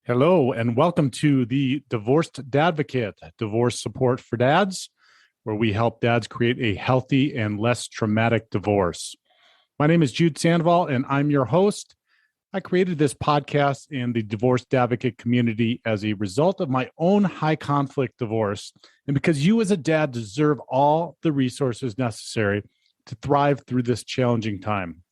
Hello, and welcome to the Divorced Dadvocate, divorce support for dads, where we help dads create a healthy and less traumatic divorce. My name is Jude Sandoval, and I'm your host. I created this podcast and the Divorced Advocate community as a result of my own high conflict divorce, and because you as a dad deserve all the resources necessary to thrive through this challenging time.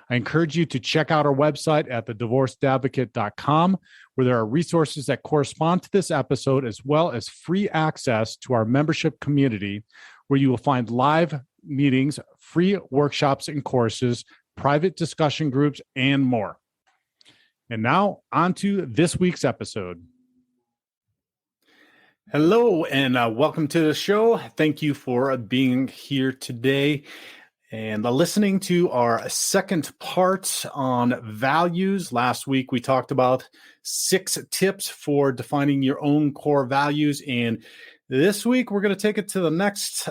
I encourage you to check out our website at thedivorcedadvocate.com, where there are resources that correspond to this episode, as well as free access to our membership community, where you will find live meetings, free workshops and courses, private discussion groups, and more. And now, on to this week's episode. Hello, and welcome to the show. Thank you for being here today and listening to our second part on values. Last week, we talked about 6 tips for defining your own core values. And this week, we're going to take it to the next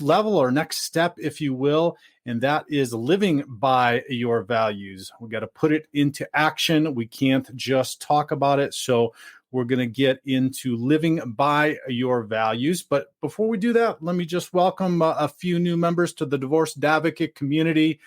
level or next step, if you will. And that is living by your values. We got to put it into action. We can't just talk about it. So we're going to get into living by your values. But before we do that, let me just welcome a few new members to the Divorced Advocate community.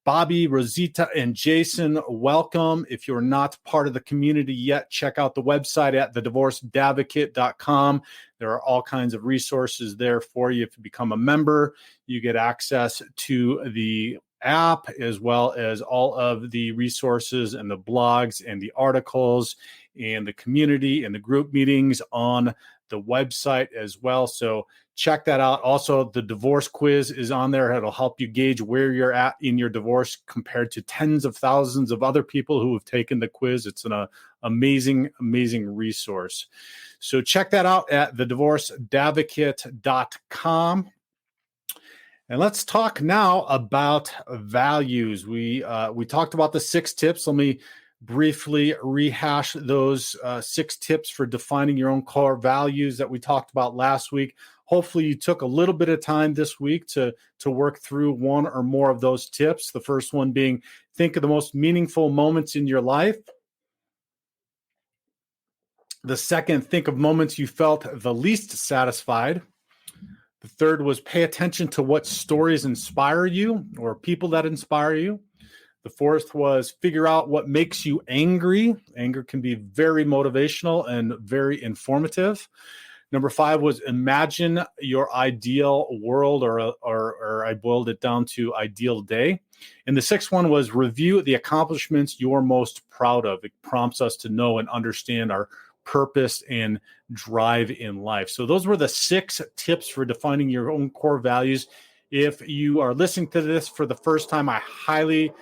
Bobby, Rosita, and Jason, welcome. If you're not part of the community yet, check out the website at thedivorcedadvocate.com. There are all kinds of resources there for you. If you become a member, you get access to the app, as well as all of the resources and the blogs and the articles and the community and the group meetings on the website as well. So check that out. Also, the divorce quiz is on there. It'll help you gauge where you're at in your divorce compared to tens of thousands of other people who have taken the quiz. It's an amazing resource. So check that out at thedivorcedadvocate.com. And let's talk now about values. We talked about the 6 tips. Let me briefly rehash those 6 tips for defining your own core values that we talked about last week. Hopefully you took a little bit of time this week to work through one or more of those tips. The first one being, think of the most meaningful moments in your life. The second, think of moments you felt the least satisfied. The third was, pay attention to what stories inspire you or people that inspire you. The fourth was, figure out what makes you angry. Anger can be very motivational and very informative. Number 5 was, imagine your ideal world, or I boiled it down to ideal day. And the 6th one was, review the accomplishments you're most proud of. It prompts us to know and understand our purpose and drive in life. So those were the 6 tips for defining your own core values. If you are listening to this for the first time, I highly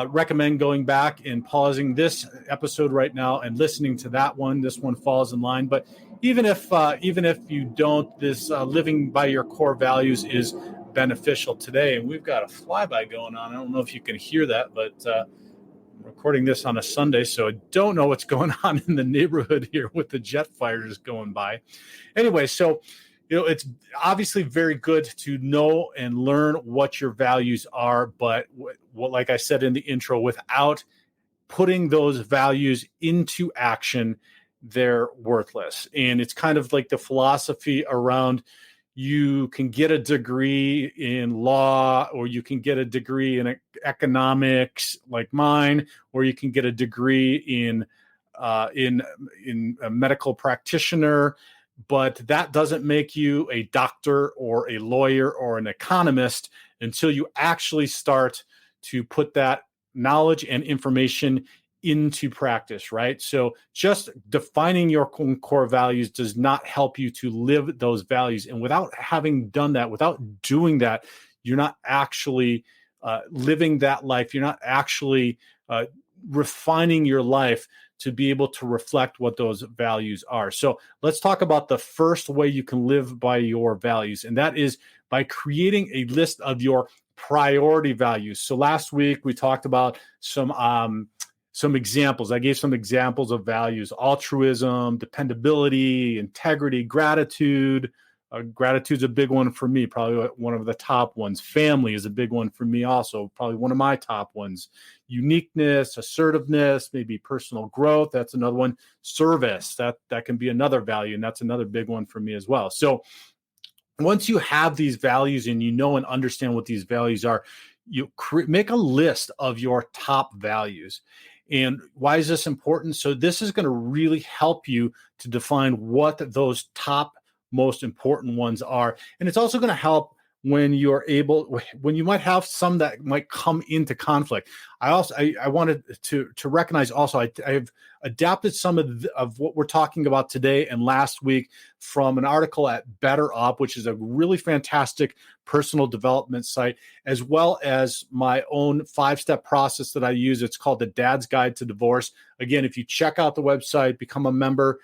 recommend going back and pausing this episode right now and listening to that one. This one falls in line. But even if you don't, this living by your core values is beneficial today. And we've got a flyby going on. I don't know if you can hear that, but I'm recording this on a Sunday, so I don't know what's going on in the neighborhood here with the jet fighters going by. Anyway, so it's obviously very good to know and learn what your values are, but like I said in the intro, without putting those values into action, they're worthless. And it's kind of like the philosophy around, you can get a degree in law, or you can get a degree in economics like mine, or you can get a degree in a medical practitioner, but that doesn't make you a doctor or a lawyer or an economist until you actually start to put that knowledge and information into practice, right? So just defining your core values does not help you to live those values. And without having done that, without doing that, you're not actually living that life. You're not actually refining your life to be able to reflect what those values are. So let's talk about the first way you can live by your values, and that is by creating a list of your priority values. So last week we talked about some examples. I gave some examples of values: altruism, dependability, integrity, gratitude, Gratitude's a big one for me, probably one of the top ones. Family is a big one for me also, probably one of my top ones. Uniqueness, assertiveness, maybe personal growth. That's another one. Service, that can be another value, and that's another big one for me as well. So once you have these values and you know and understand what these values are, you make a list of your top values. And why is this important? So this is going to really help you to define what those top most important ones are. And it's also going to help when you might have some that might come into conflict. I wanted to recognize also, I've adapted some of what we're talking about today and last week from an article at Better Up, which is a really fantastic personal development site, as well as my own 5-step process that I use. It's called the Dad's Guide to Divorce. Again, if you check out the website, become a member,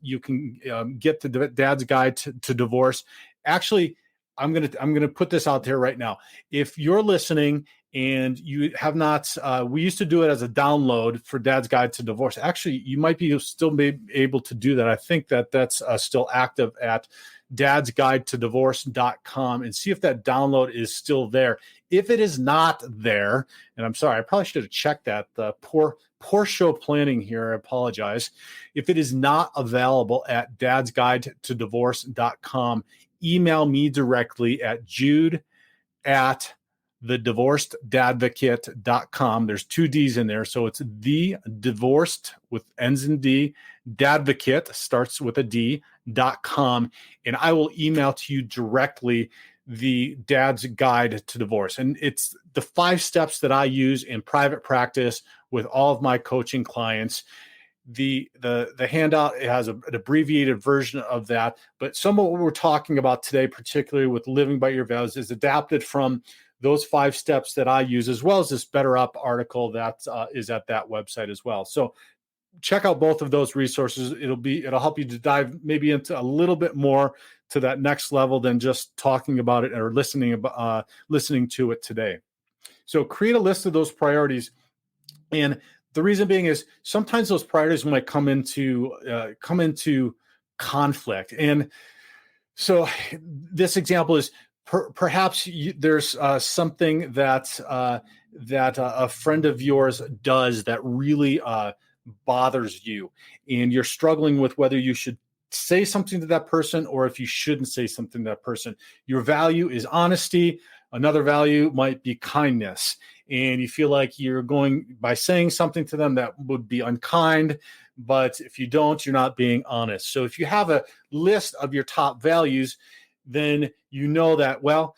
you can get the Dad's Guide to Divorce. Actually, I'm gonna put this out there right now. If you're listening and you have not, we used to do it as a download for Dad's Guide to Divorce. Actually, you might be still able to do that. I think that's still active at dadsguidetodivorce.com, and see if that download is still there. If it is not there, and I'm sorry, I probably should have checked that. The poor show planning here. I apologize. If it is not available at dadsguidetodivorce.com, email me directly at jude@thedivorcedadvocate.com. There's 2 D's in there. So it's the divorced with ends in D, dadvocate starts with a D.com. And I will email to you directly the Dad's Guide to Divorce. And it's the 5 steps that I use in private practice with all of my coaching clients. The handout, it has an abbreviated version of that, but some of what we're talking about today, particularly with living by your values, is adapted from those 5 steps that I use, as well as this Better Up article that is at that website as well. So check out both of those resources. It'll help you to dive maybe into a little bit more to that next level than just talking about it or listening to it today. So create a list of those priorities. And the reason being is sometimes those priorities might come into conflict. And so this example is perhaps there's something that a friend of yours does that really bothers you, and you're struggling with whether you should say something to that person or if you shouldn't say something to that person. Your value is honesty. Another value might be kindness. And you feel like you're going by saying something to them that would be unkind, but if you don't, you're not being honest. So if you have a list of your top values, then you know that, well,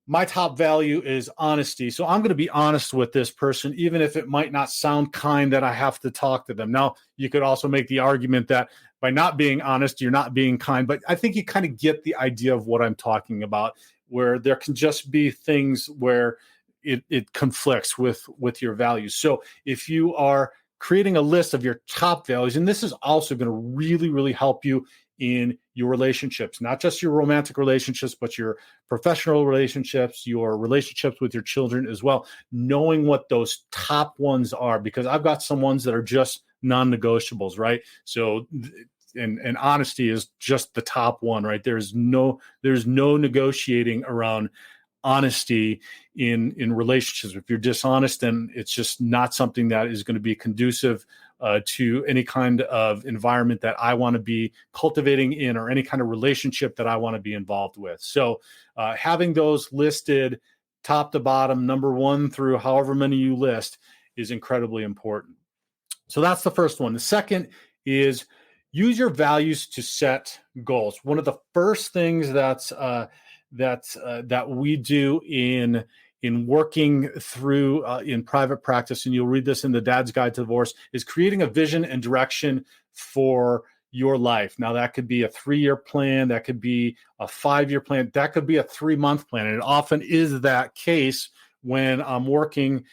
my top value is honesty. So I'm going to be honest with this person, even if it might not sound kind that I have to talk to them. Now, you could also make the argument that by not being honest, you're not being kind, but I think you kind of get the idea of what I'm talking about, where there can just be things where it conflicts with your values. So if you are creating a list of your top values, and this is also going to really, really help you in your relationships, not just your romantic relationships, but your professional relationships, your relationships with your children as well, knowing what those top ones are, because I've got some ones that are just non-negotiables, right? So and honesty is just the top one, right? There's no negotiating around honesty in relationships. If you're dishonest, then it's just not something that is going to be conducive to any kind of environment that I want to be cultivating in, or any kind of relationship that I want to be involved with. So having those listed top to bottom, number 1 through however many you list, is incredibly important. So that's the first one. The second is use your values to set goals. One of the first things that we do in working through in private practice, and you'll read this in the Dad's Guide to Divorce, is creating a vision and direction for your life. Now, that could be a 3-year plan, that could be a 5-year plan, that could be a 3-month plan, and it often is that case when I'm working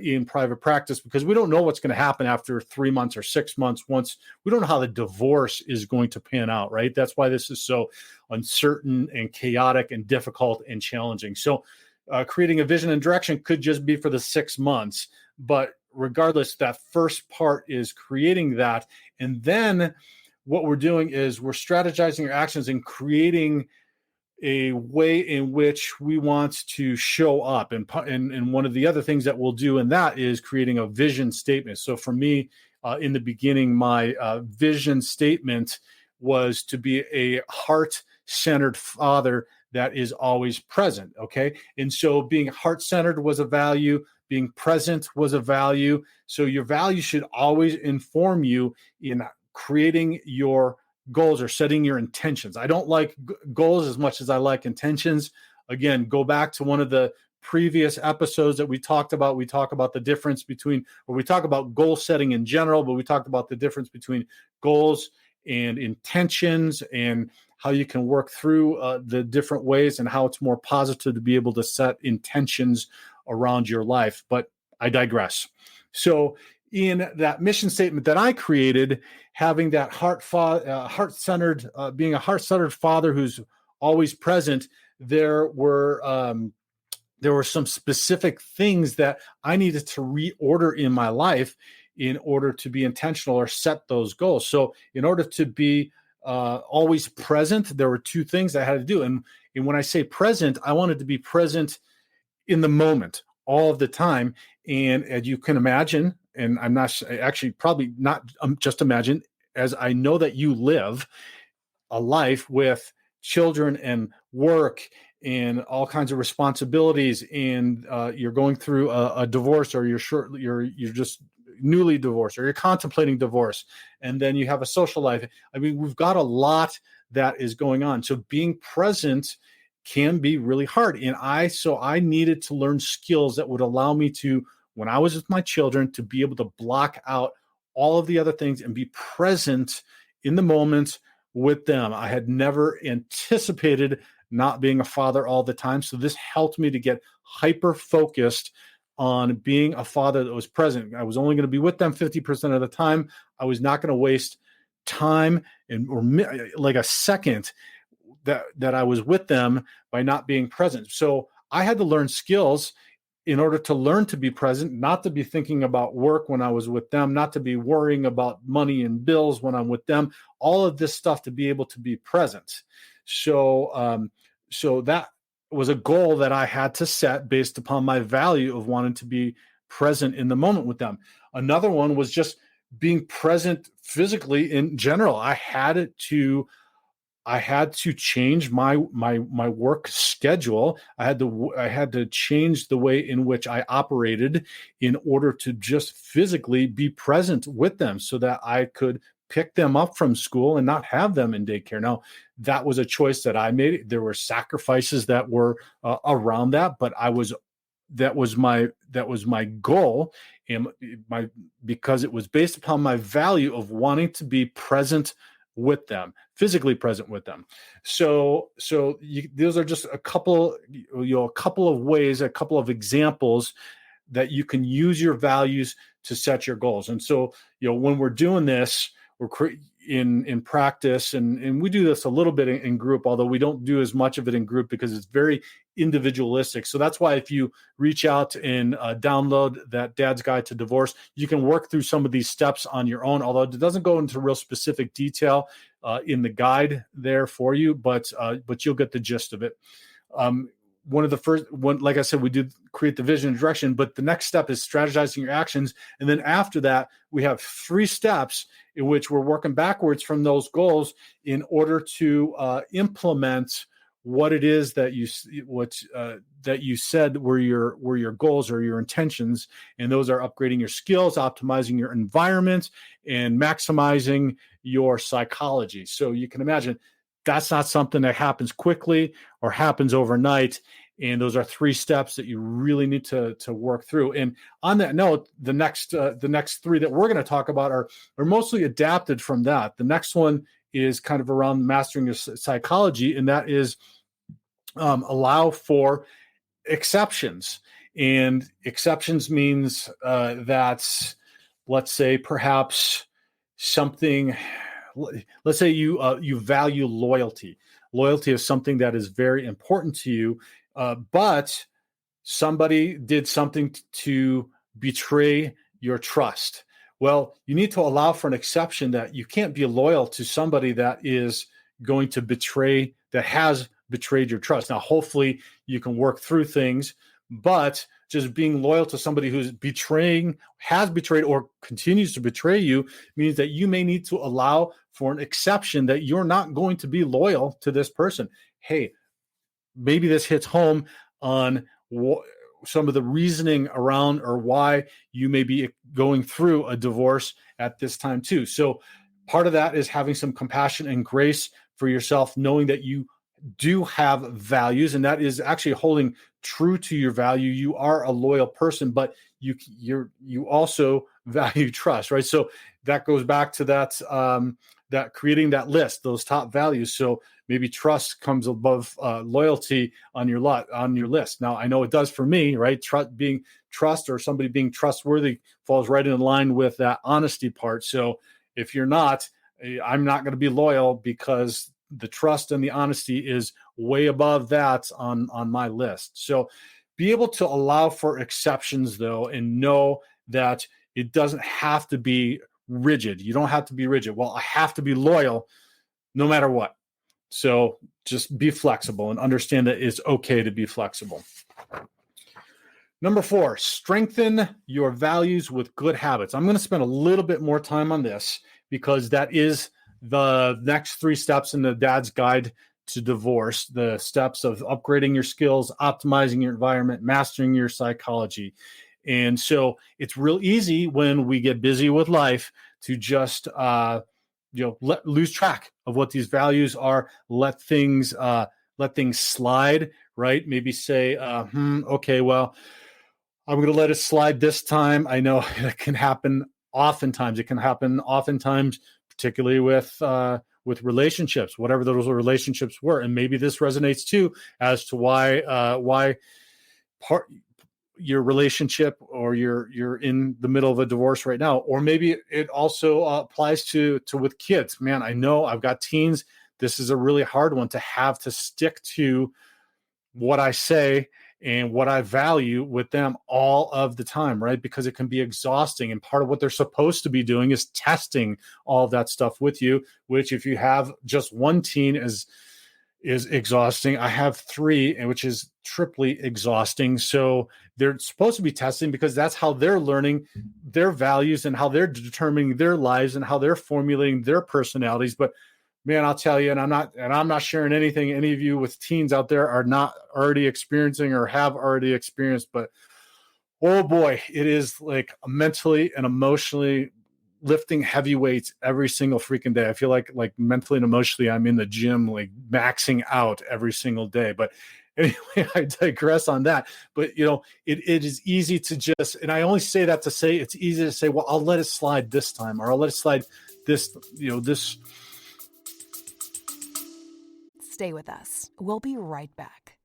in private practice, because we don't know what's going to happen after 3 months or 6 months. Once we don't know how the divorce is going to pan out, right? That's why this is so uncertain and chaotic and difficult and challenging. So creating a vision and direction could just be for the 6 months, but regardless, that first part is creating that. And then what we're doing is we're strategizing your actions and creating a way in which we want to show up. And one of the other things that we'll do in that is creating a vision statement. So for me, in the beginning, my vision statement was to be a heart-centered father that is always present. Okay. And so being heart-centered was a value, being present was a value. So your value should always inform you in creating your goals or setting your intentions. I don't like goals as much as I like intentions. Again, go back to one of the previous episodes that we talked about. We talk about the difference between, or we talk about goal setting in general, but we talked about the difference between goals and intentions and how you can work through the different ways and how it's more positive to be able to set intentions around your life. But I digress. So in that mission statement that I created, having that heart-centered, being a heart-centered father who's always present, there were some specific things that I needed to reorder in my life in order to be intentional or set those goals. So in order to be always present, there were two things I had to do. And when I say present, I wanted to be present in the moment all of the time. And as you can imagine, and I'm not actually probably not just imagine, as I know that you live a life with children and work and all kinds of responsibilities, and you're going through a divorce, or you're just newly divorced, or you're contemplating divorce, and then you have a social life. I mean, we've got a lot that is going on. So being present can be really hard. And I needed to learn skills that would allow me to, when I was with my children, to be able to block out all of the other things and be present in the moment with them. I had never anticipated not being a father all the time. So this helped me to get hyper focused on being a father that was present. I was only going to be with them 50% of the time. I was not going to waste time or like a second that I was with them by not being present. So I had to learn skills in order to learn to be present, not to be thinking about work when I was with them, not to be worrying about money and bills when I'm with them, all of this stuff to be able to be present. So that was a goal that I had to set based upon my value of wanting to be present in the moment with them. Another one was just being present physically in general. I had to change my work schedule. I had to change the way in which I operated in order to just physically be present with them so that I could pick them up from school and not have them in daycare. Now, that was a choice that I made. There were sacrifices that were around that, but that was my goal, and because it was based upon my value of wanting to be present with them, physically present with them. So those are just a couple of ways, a couple of examples that you can use your values to set your goals. And so, when we're doing this, we're in practice, and we do this a little bit in group, although we don't do as much of it in group because it's very individualistic. So that's why if you reach out and download that Dad's Guide to Divorce, you can work through some of these steps on your own, although it doesn't go into real specific detail in the guide there for you, but you'll get the gist of it. One of the first one, like I said, we did create the vision and direction, but the next step is strategizing your actions. And then after that, we have 3 steps in which we're working backwards from those goals in order to implement what it is that you said were your goals or your intentions. And those are upgrading your skills, optimizing your environment, and maximizing your psychology. So you can imagine that's not something that happens quickly or happens overnight. And those are 3 steps that you really need to work through. And on that note, the next 3 that we're going to talk about are mostly adapted from that. The next one is kind of around mastering your psychology, and that is allow for exceptions. And exceptions means that, let's say, perhaps something. Let's say you value loyalty. Loyalty is something that is very important to you, but somebody did something to betray your trust, Well, you need to allow for an exception that you can't be loyal to somebody that is going to that has betrayed your trust. Now, hopefully you can work through things, but just being loyal to somebody who's has betrayed or continues to betray you means that you may need to allow for an exception that you're not going to be loyal to this person. Hey, maybe this hits home on some of the reasoning around or why you may be going through a divorce at this time too. So part of that is having some compassion and grace for yourself, knowing that you do have values, and that is actually holding true to your value. You are a loyal person, but you also value trust, right? So that goes back to that creating that list, those top values. So maybe trust comes above loyalty on your list. Now, I know it does for me, right? Trust or somebody being trustworthy falls right in line with that honesty part. So if you're not, I'm not going to be loyal because the trust and the honesty is way above that on my list. So be able to allow for exceptions, though, and know that it doesn't have to be rigid. You don't have to be rigid. Well, I have to be loyal no matter what. So just be flexible and understand that it's okay to be flexible. Number 4, strengthen your values with good habits. I'm going to spend a little bit more time on this because that is the next 3 steps in the Dad's Guide to Divorce, the steps of upgrading your skills, optimizing your environment, mastering your psychology. And so it's real easy when we get busy with life to just lose track of what these values are, let things slide, right? Maybe say, okay, well, I'm going to let it slide this time. I know it can happen oftentimes. It can happen oftentimes, particularly with relationships, whatever those relationships were. And maybe this resonates too as to why your relationship or you're in the middle of a divorce right now. Or maybe it also applies to with kids. Man, I know I've got teens. This is a really hard one to have to stick to what I say and what I value with them all of the time, right? Because it can be exhausting. And part of what they're supposed to be doing is testing all of that stuff with you, which if you have just one teen is exhausting. I have 3, which is triply exhausting. So they're supposed to be testing because that's how they're learning their values and how they're determining their lives and how they're formulating their personalities. But man, I'll tell you, and I'm not sharing anything any of you with teens out there are not already experiencing or have already experienced, but oh boy, it is like mentally and emotionally lifting heavy weights every single freaking day. I feel like mentally and emotionally, I'm in the gym, like maxing out every single day. But anyway, I digress on that. But it is easy to just, and I only say that to say it's easy to say, well, I'll let it slide this time, or I'll let it slide this. Stay with us. We'll be right back.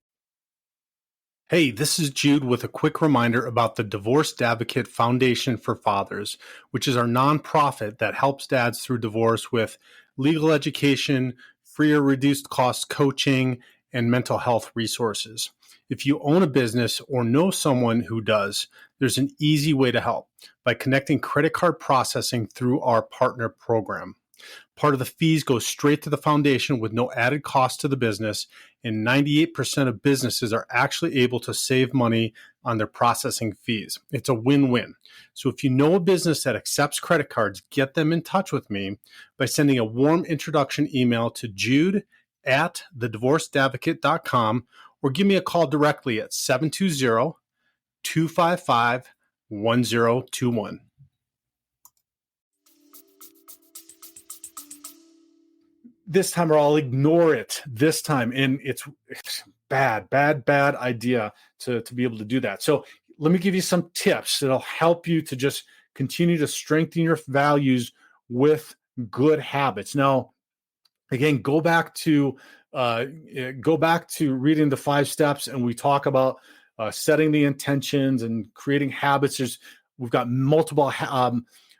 Hey, this is Jude with a quick reminder about the Divorced Advocate Foundation for Fathers, which is our nonprofit that helps dads through divorce with legal education, free or reduced cost coaching, and mental health resources. If you own a business or know someone who does, there's an easy way to help by connecting credit card processing through our partner program. Part of the fees go straight to the foundation with no added cost to the business, and 98% of businesses are actually able to save money on their processing fees. It's a win-win. So if you know a business that accepts credit cards, get them in touch with me by sending a warm introduction email to jude@thedivorcedadvocate.com or give me a call directly at 720-255-1021. This time, or I'll ignore it this time. And it's bad idea to be able to do that. So let me give you some tips that'll help you to just continue to strengthen your values with good habits. Now, again, go back to reading the 5 steps, and we talk about setting the intentions and creating habits. We've got multiple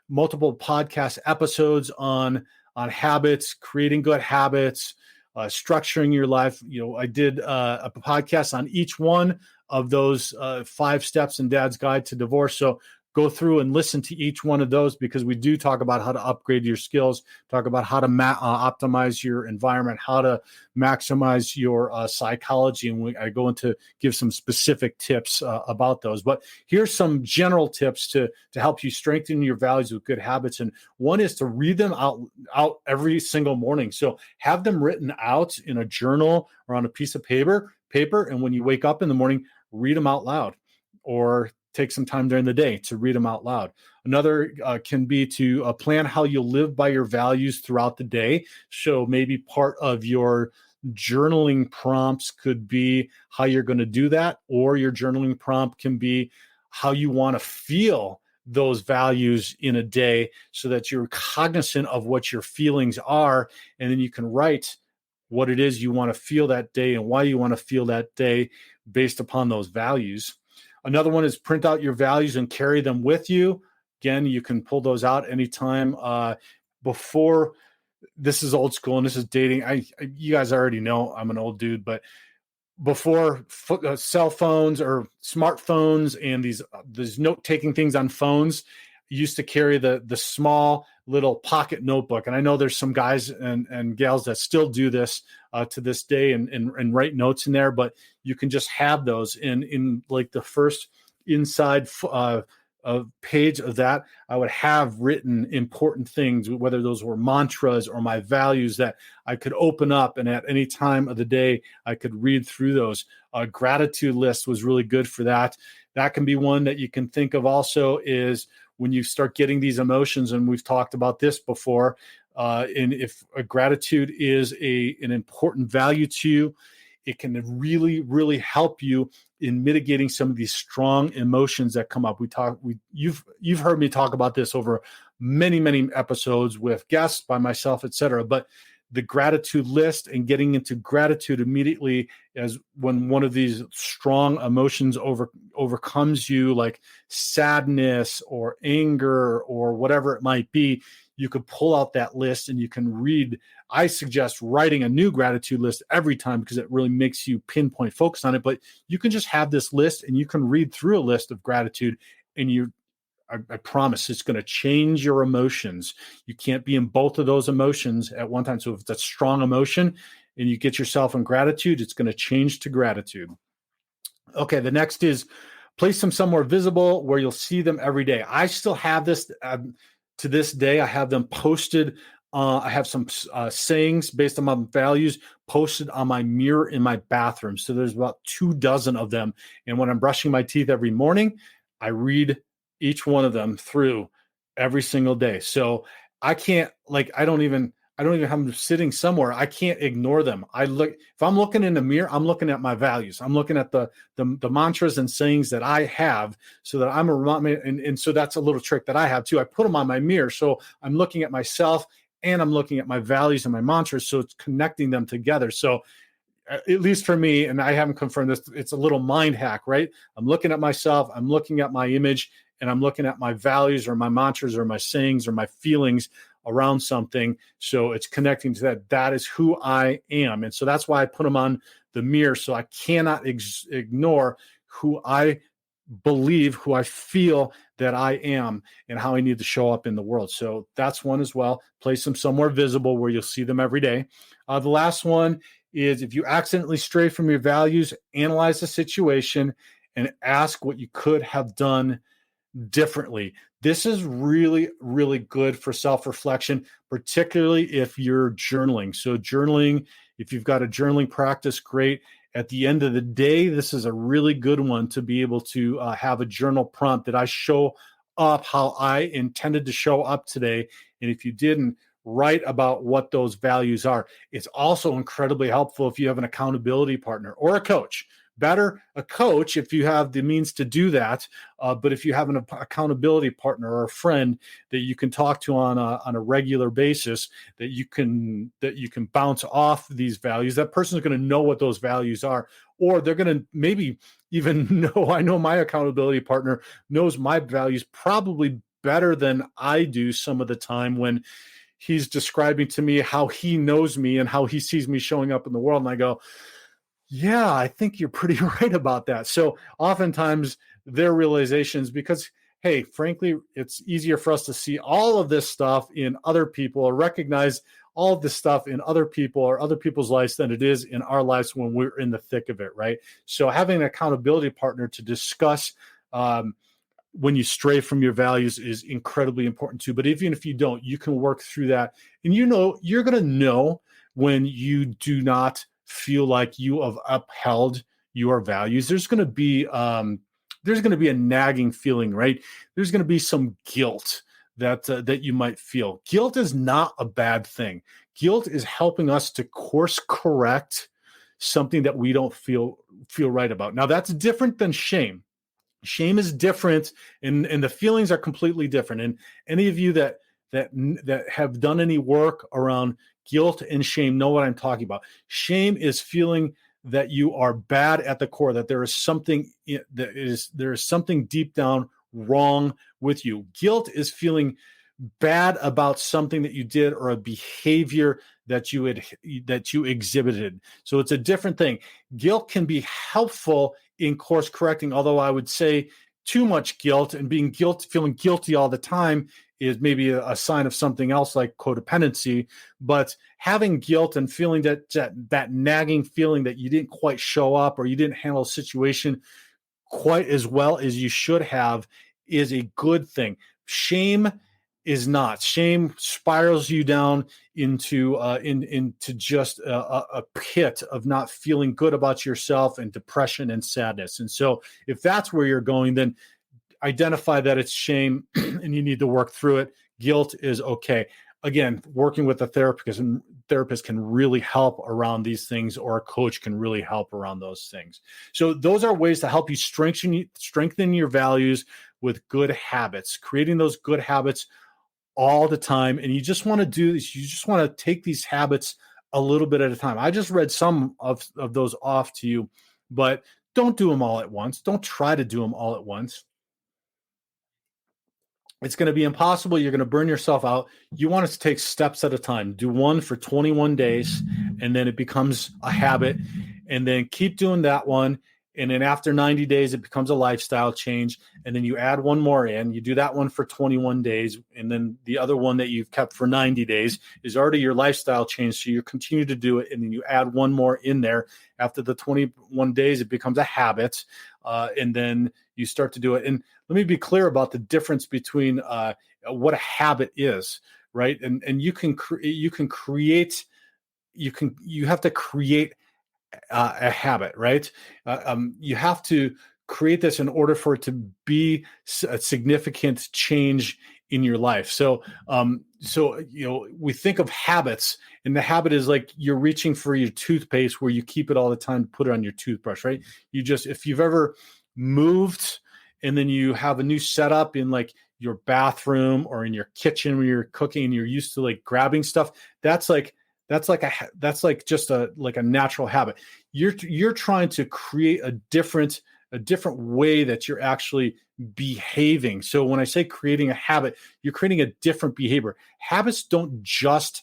podcast episodes on habits, creating good habits, structuring your life. I did a podcast on each one of those 5 steps in Dad's Guide to Divorce. So go through and listen to each one of those, because we do talk about how to upgrade your skills, talk about how to optimize your environment, how to maximize your psychology. And I go into give some specific tips about those. But here's some general tips to help you strengthen your values with good habits. And one is to read them out every single morning. So have them written out in a journal or on a piece of paper. And when you wake up in the morning, read them out loud, or take some time during the day to read them out loud. Another can be to plan how you'll live by your values throughout the day. So maybe part of your journaling prompts could be how you're going to do that, or your journaling prompt can be how you want to feel those values in a day, so that you're cognizant of what your feelings are, and then you can write what it is you want to feel that day and why you want to feel that day based upon those values. Another one is print out your values and carry them with you. Again, you can pull those out anytime. Before, this is old school and this is dating. You guys already know I'm an old dude, but before cell phones or smartphones and these note-taking things on phones, you used to carry the small little pocket notebook. And I know there's some guys and gals that still do this to this day and write notes in there, but you can just have those in like the first inside page of that, I would have written important things, whether those were mantras or my values, that I could open up, and at any time of the day, I could read through those. Gratitude list was really good for that. That can be one that you can think of also is when you start getting these emotions, and we've talked about this before, and if a gratitude is an important value to you, it can really, really help you in mitigating some of these strong emotions that come up. You've heard me talk about this over many, many episodes with guests, by myself, etc. But the gratitude list and getting into gratitude immediately as when one of these strong emotions overcomes you, like sadness or anger or whatever it might be, you could pull out that list and you can read. I suggest writing a new gratitude list every time, because it really makes you pinpoint focus on it. But you can just have this list and you can read through a list of gratitude, and I promise it's going to change your emotions. You can't be in both of those emotions at one time. So if it's a strong emotion and you get yourself in gratitude, it's going to change to gratitude. Okay, the next is place them somewhere visible where you'll see them every day. I still have this to this day. I have them posted. I have some sayings based on my values posted on my mirror in my bathroom. So there's about 24 of them. And when I'm brushing my teeth every morning, I read each one of them through every single day. So I can't, I don't even have them sitting somewhere. I can't ignore them. If I'm looking in the mirror, I'm looking at my values. I'm looking at the mantras and sayings that I have, so that I'm and so that's a little trick that I have too. I put them on my mirror. So I'm looking at myself and I'm looking at my values and my mantras. So it's connecting them together. So at least for me, and I haven't confirmed this, it's a little mind hack, right? I'm looking at myself, I'm looking at my image, and I'm looking at my values or my mantras or my sayings or my feelings around something. So it's connecting to that. That is who I am. And so that's why I put them on the mirror. So I cannot ignore who I believe, who I feel that I am, and how I need to show up in the world. So that's one as well. Place them somewhere visible where you'll see them every day. The last one is, if you accidentally stray from your values, analyze the situation and ask what you could have done differently. This is really, really good for self-reflection, particularly if you're journaling. So journaling, if you've got a journaling practice, great. At the end of the day, this is a really good one to be able to have a journal prompt that I show up how I intended to show up today. And if you didn't, write about what those values are. It's also incredibly helpful if you have an accountability partner or a coach. Better a coach if you have the means to do that. But if you have an accountability partner or a friend that you can talk to on a regular basis, that you can bounce off these values, that person is going to know what those values are, or they're going to maybe even know. I know my accountability partner knows my values probably better than I do some of the time when he's describing to me how he knows me and how he sees me showing up in the world. And I go, yeah, I think you're pretty right about that. So oftentimes their realizations, because, hey, frankly, it's easier for us to see all of this stuff in other people or recognize all of this stuff in other people or other people's lives than it is in our lives when we're in the thick of it, right? So having an accountability partner to discuss when you stray from your values is incredibly important too. But even if you don't, you can work through that. And you're going to know when you do not feel like you have upheld your values. There's going to be a nagging feeling, right? There's going to be some guilt that you might feel. Guilt is not a bad thing. Guilt is helping us to course correct something that we don't feel right about. Now that's different than shame. Shame is different, and the feelings are completely different. And any of you that have done any work around guilt and shame know what I'm talking about. Shame is feeling that you are bad at the core, that there is something deep down wrong with you. Guilt is feeling bad about something that you did or a behavior that you exhibited. So it's a different thing. Guilt can be helpful in course correcting, although I would say too much guilt and feeling guilty all the time is maybe a sign of something else like codependency. But having guilt and feeling that nagging feeling that you didn't quite show up or you didn't handle a situation quite as well as you should have is a good thing. Shame is not. Shame spirals you down into just a pit of not feeling good about yourself and depression and sadness. And so if that's where you're going, then identify that it's shame and you need to work through it. Guilt is okay. Again, working with a therapist can really help around these things, or a coach can really help around those things. So those are ways to help you strengthen your values with good habits, creating those good habits all the time. And you just want to do this. You just want to take these habits a little bit at a time. I just read some of those off to you, but don't do them all at once. Don't try to do them all at once. It's going to be impossible. You're going to burn yourself out. You want us to take steps at a time. Do one for 21 days, and then it becomes a habit. And then keep doing that one. And then after 90 days, it becomes a lifestyle change. And then you add one more in. You do that one for 21 days. And then the other one that you've kept for 90 days is already your lifestyle change. So you continue to do it. And then you add one more in there. After the 21 days, it becomes a habit. And then you start to do it. And let me be clear about the difference between what a habit is, right? And you have to create a habit, right? You have to create this in order for it to be a significant change in your life. So we think of habits, and the habit is like you're reaching for your toothpaste where you keep it all the time to put it on your toothbrush, right? If you've ever moved and then you have a new setup in like your bathroom or in your kitchen when you're cooking and you're used to like grabbing stuff, that's just a natural habit. You're trying to create a different way that you're actually behaving. So when I say creating a habit, you're creating a different behavior. Habits don't just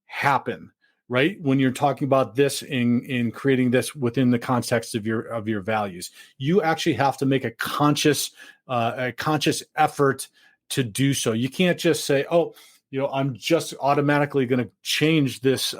happen, right? When you're talking about this in creating this within the context of your values, you actually have to make a conscious effort to do so. You can't just say, "Oh, I'm just automatically going to change this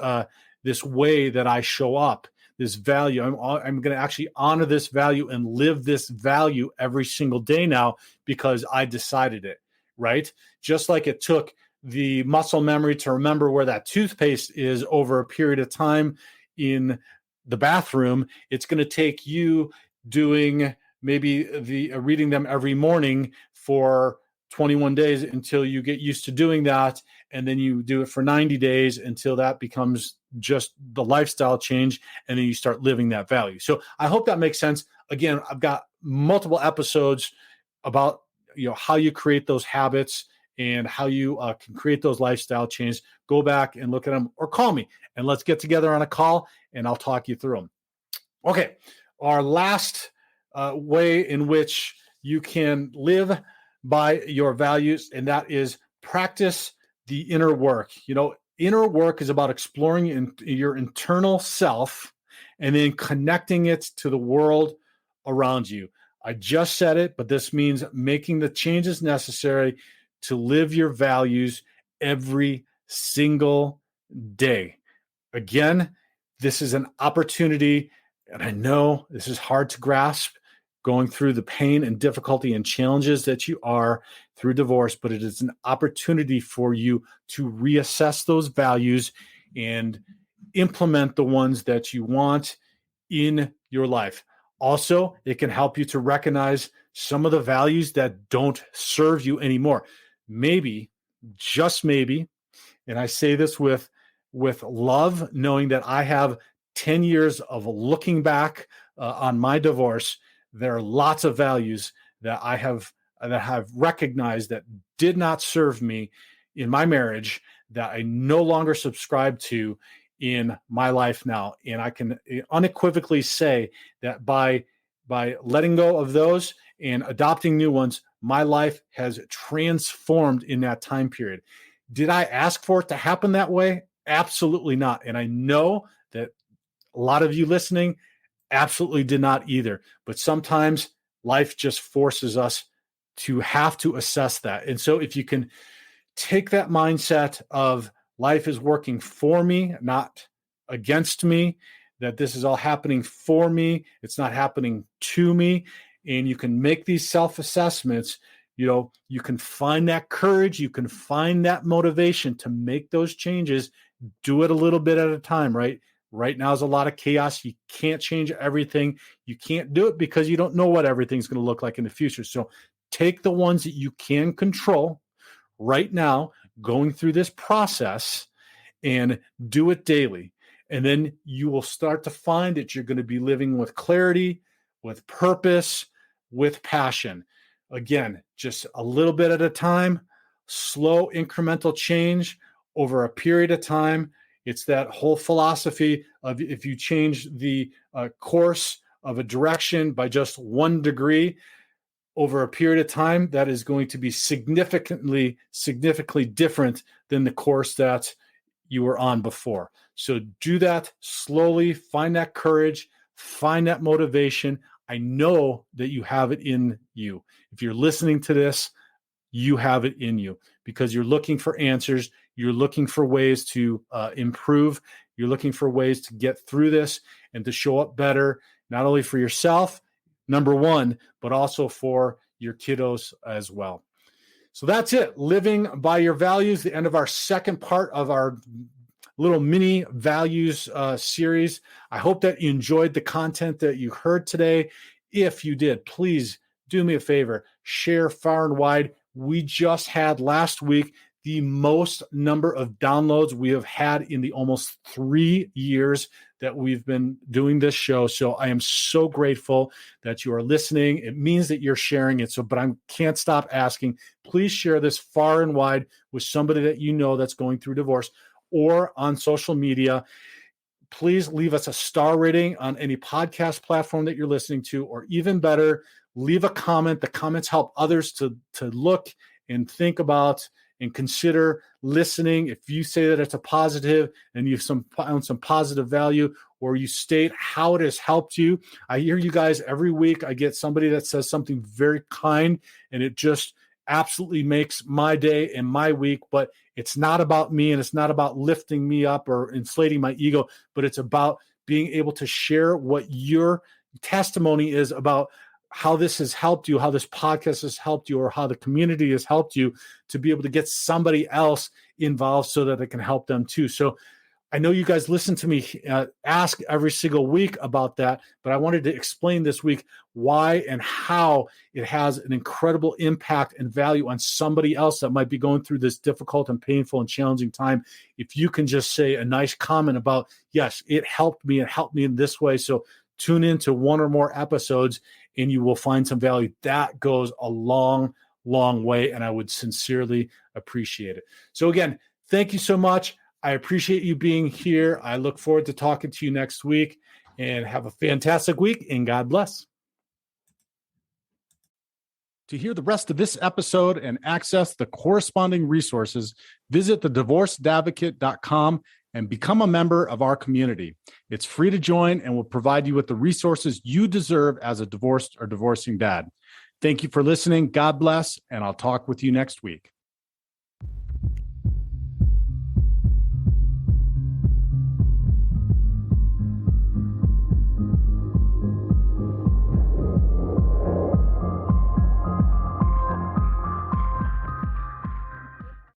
way that I show up, this value. I'm going to actually honor this value and live this value every single day now because I decided it," right? Just like it took the muscle memory to remember where that toothpaste is over a period of time in the bathroom, it's going to take you doing maybe reading them every morning for 21 days until you get used to doing that. And then you do it for 90 days until that becomes just the lifestyle change. And then you start living that value. So I hope that makes sense. Again, I've got multiple episodes about, how you create those habits and how you can create those lifestyle changes. Go back and look at them or call me and let's get together on a call and I'll talk you through them. Okay. Our last way in which you can live by your values, and that is practice the inner work. Inner work is about exploring your internal self and then connecting it to the world around you. I just said it, but this means making the changes necessary to live your values every single day. Again, this is an opportunity, and I know this is hard to grasp going through the pain and difficulty and challenges that you are through divorce, but it is an opportunity for you to reassess those values and implement the ones that you want in your life. Also, it can help you to recognize some of the values that don't serve you anymore. Maybe, just maybe, and I say this with love, knowing that I have 10 years of looking back on my divorce. There are lots of values that I have recognized that did not serve me in my marriage, that I no longer subscribe to in my life now. And I can unequivocally say that by letting go of those and adopting new ones, my life has transformed in that time period. Did I ask for it to happen that way? Absolutely not. And I know that a lot of you listening absolutely did not either. But sometimes life just forces us to have to assess that. And so if you can take that mindset of life is working for me, not against me, that this is all happening for me, it's not happening to me, and you can make these self-assessments, you can find that courage, you can find that motivation to make those changes. Do it a little bit at a time, right? Right now is a lot of chaos. You can't change everything. You can't do it because you don't know what everything's going to look like in the future. So take the ones that you can control right now, going through this process, and do it daily. And then you will start to find that you're going to be living with clarity, with purpose, with passion. Again, just a little bit at a time, slow incremental change over a period of time. It's that whole philosophy of if you change the course of a direction by just 1 degree over a period of time, that is going to be significantly different than the course that you were on before. So do that slowly, find that courage, find that motivation. I know that you have it in you. If you're listening to this, you have it in you because you're looking for answers. You're looking for ways to improve. You're looking for ways to get through this and to show up better, not only for yourself, number one, but also for your kiddos as well. So that's it. Living by your values, the end of our second part of our little mini values series. I hope that you enjoyed the content that you heard today. If you did, please do me a favor, share far and wide. We just had last week the most number of downloads we have had in the almost 3 years that we've been doing this show. So I am so grateful that you are listening. It means that you're sharing it. But I can't stop asking, please share this far and wide with somebody that you know that's going through divorce or on social media. Please leave us a star rating on any podcast platform that you're listening to, or even better, leave a comment. The comments help others to look and think about and consider listening. If you say that it's a positive and you've found some positive value, or you state how it has helped you. I hear you guys every week. I get somebody that says something very kind, and it just absolutely makes my day and my week. But it's not about me, and it's not about lifting me up or inflating my ego, but it's about being able to share what your testimony is about how this has helped you, how this podcast has helped you, or how the community has helped you, to be able to get somebody else involved so that it can help them too. So I know you guys listen to me ask every single week about that, but I wanted to explain this week why and how it has an incredible impact and value on somebody else that might be going through this difficult and painful and challenging time. If you can just say a nice comment about, yes, it helped me in this way. So tune into one or more episodes and you will find some value. That goes a long, long way, and I would sincerely appreciate it. So again, thank you so much. I appreciate you being here. I look forward to talking to you next week, and have a fantastic week, and God bless. To hear the rest of this episode and access the corresponding resources, visit thedivorcedadvocate.com and become a member of our community. It's free to join and will provide you with the resources you deserve as a divorced or divorcing dad. Thank you for listening. God bless, and I'll talk with you next week.